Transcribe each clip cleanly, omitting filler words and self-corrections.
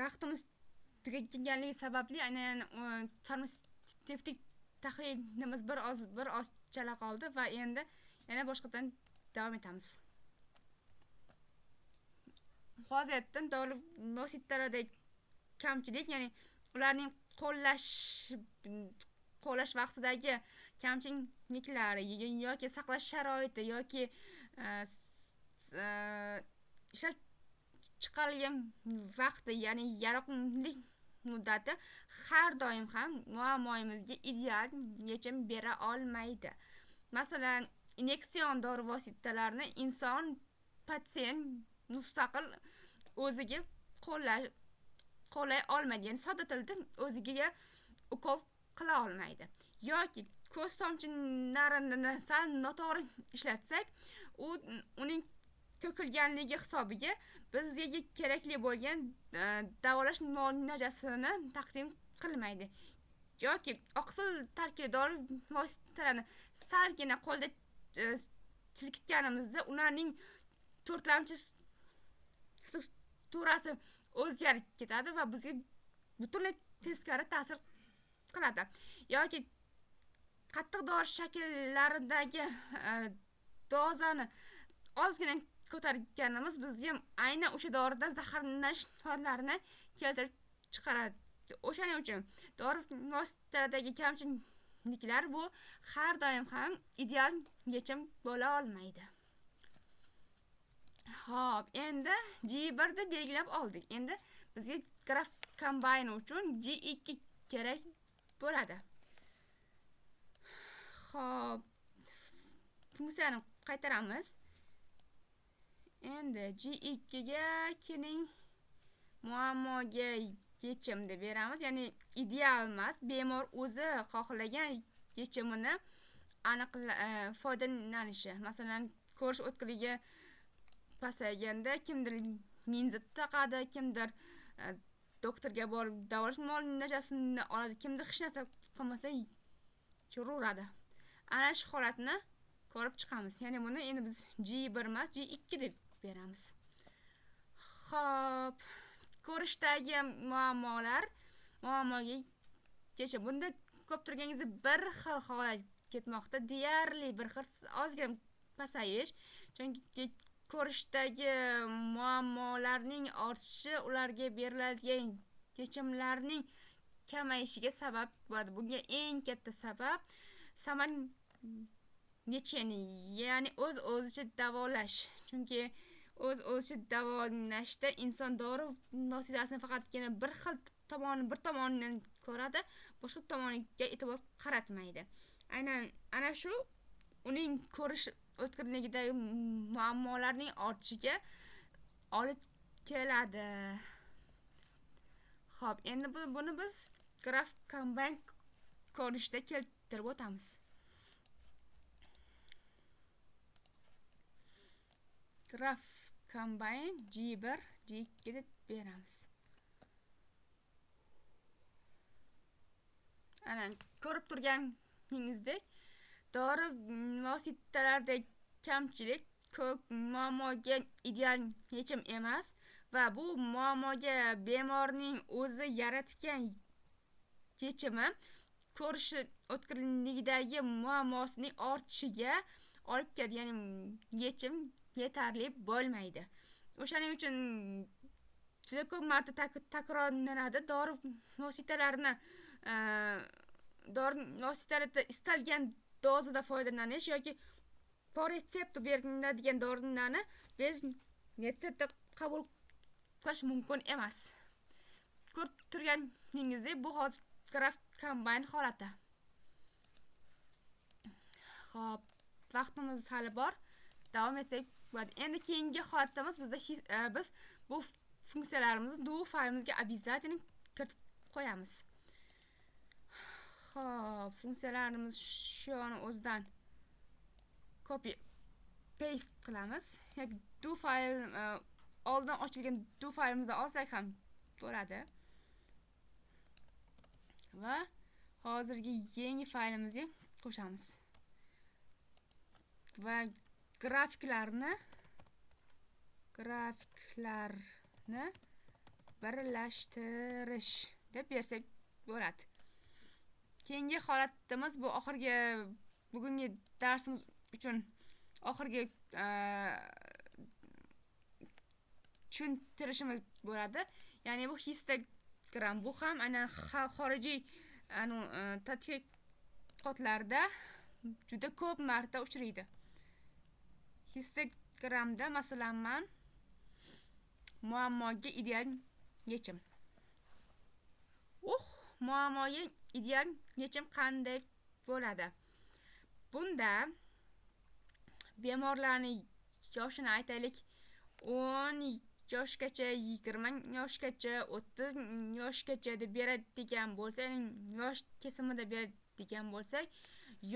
vaqtimiz tugaganligi sababli aynan farmatsevtik tahlilimiz bir oz chala qoldi va endi yana boshqadan davom etamiz. Hozirdan dori vositalarida kamchilik, ya'ni ularning qo'llash vaqtidagi kamchiliklar yoki saqlash sharoiti yoki ishlab chiqarilgan vaqti, ya'ni yaroqlilik muddati har doim ham muammoyimizga ideal yechim bera olmaydi. Masalan, inyektsion dori vositalarini inson patsient mustaqil o'ziga qo'llay olmaydi, ya'ni sodda tilda o'ziga ukol qila olmaydi. Yoki ko'z tomchilarini sal noto'g'ri ishlatsak, uning to'kilganligi hisobiga bizga kerakli bo'lgan davolash muolajasini taqdim qilmaydi. Yoki oqsil tarkibli dori vositalarini salgina qo'lda silkitganimizda ularning to'rtlamchi strukturasi o'zgarib ketadi va bizga butunlay teskari ta'sir qiladi. Yoki qattiq dori shakllaridagi dozani ozgina ko'targanimiz bizga aynan o'sha doridan zaharlanish holatlarini keltirib chiqaradi. O'shaning uchun dori vositalaridagi kamchiliklar bu har doim ham ideal yechim bo'la olmaydi. Xo'p, endi G1 da belgilab oldik. Endi bizga graf kombayn uchun G2 kerak bo'ladi. Xo'p, funksiyani qaytaramiz. Endi G2 ga keling, muammoga yechim deb beramiz. Ya'ni ideal emas, bemor o'zi xohlagan yechimini foydalanishi. Masalan, ko'rish o'tkirligi pasayganda kimdir linza taqadi, kimdir doktorga borib davolash muolajasini oladi, kimdir hech narsa qilmasa yuraveradi. Ana shu holatni ko'rib chiqamiz. Ya'ni buni endi biz G1 emas, G2 deb beramiz. Xo'p, ko'rishdagi muammoga yechim. Bunda ko'p turganingizda bir xil holat ketmoqda, deyarli bir xil, ozgina pasayish. Chunki ko'rishdagi muammolarning ortishi ularga beriladigan yechimlarning kamayishiga sabab bo'ladi. Bunga eng katta sabab saman lecheni, ya'ni o'z-o'zicha davolash. Chunki o'z-o'zicha davolashda inson dori vositasini faqatgina bir tomonidan ko'radi, boshqa tomoniga e'tibor qaratmaydi. Ana shu uning ko'rish o'tkirligidagi muammolarning ortishiga olib keladi. Xo'p, endi buni biz graf kombayn ko'rinishda keltirib o'tamiz. Graf kombayn G1, G2 deb beramiz. Ana ko'rib turganingizdek, dori vositalarida kamchilik muammoga ideal yechim emas va bu muammoga bemorning o'zi yaratgan yechimi ko'rish o'tkirligidagi muammosining ortishiga olib keladi. Ya'ni yechim yetarli bo'lmaydi. O'shaning uchun juda ko'p marta takrorlanadi. Dori vositalarida istalgan dozada foydalanish yoki po retsepti beriladigan dorilarni biz retseptda qabul qilish mumkin emas. Ko'rib turganingizdek, bu hozir graf kombayn holati. Xo'p, vaqtimiz hali bor. Davom etsak bo'ladi. Endi keyingi holatimiz biz bu funksiyalarimizni do faylimizga обязательно kiritib qo'yamiz. Xo'p, funksiyalarimiz shuni o'zidan copy paste qilamiz. Yoki do fayl oldin ochilgan do faylimizni olsak ham bo'ladi. Va hozirgi yangi faylimizga qo'shamiz. Va grafiklarni birlashtirish deb bersak bo'ladi. Keyingi holatimiz bu bugungi darsimiz uchun oxirgi tushuntirishimiz bo'ladi. Ya'ni bu histogram, bu ham aynan xorijiy tadqiqotlarda juda ko'p marta uchraydi. Histogramda masalan muammoga ideal yechim. Muammoga ideal yechim qanday bo'ladi? Bunda bemorlarning yoshini aytaylik 10 yoshgacha, 20 yoshgacha, 30 yoshgacha deb beradigan bo'lsak, yosh kesimida beradigan bo'lsak,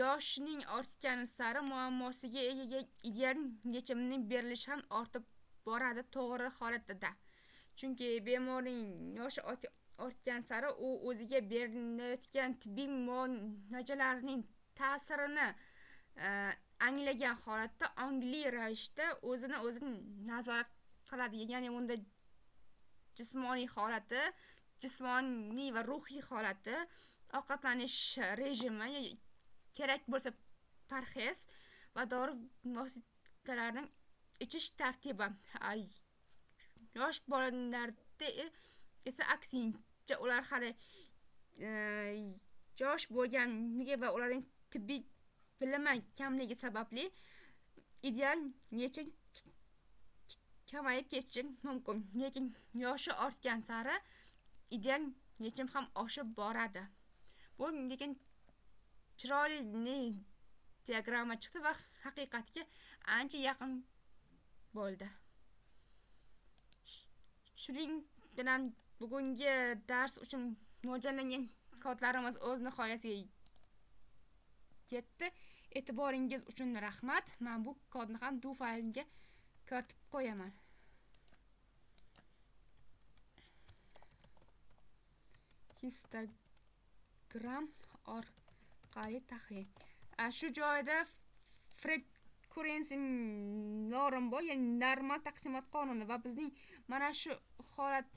yoshning ortgani sari muammosiga ideal yechimning berilishi ham ortib boradi to'g'ri holatda. Chunki bemorning yoshi ortgan sari u o'ziga berilayotgan tibbiy muolajalarning ta'sirini anglagan holatda ongli ravishda o'zini o'zi nazorat qiladi. Ya'ni unda jismoniy holati, jismoniy va ruhiy holati, ovqatlanish rejimi, kerak bo'lsa parhez va dori vositalarining ichish tartibi. Yosh bolalarda esa aksincha, ular hali yosh bo'lganligi va ularning tibbiy bilimi kamligi sababli ideal yechim kamayib ketishi mumkin. Lekin yoshi ortgan sari ideal yechim ham oshib boradi. Bu lekin chiroyli diagramma chiqdi va haqiqatga ancha yaqin bo'ldi. Shuning bilan bugungi dars uchun mo'ljallangan kodlarimiz o'z nihoyasiga yetdi. E'tiboringiz uchun rahmat. Men bu kodni ham do fayliga kiritib qo'yaman. Histogram orqali tahlil. Shu joyda frekuensiya norm bor, ya'ni normal taqsimot qonuni va bizning mana shu holat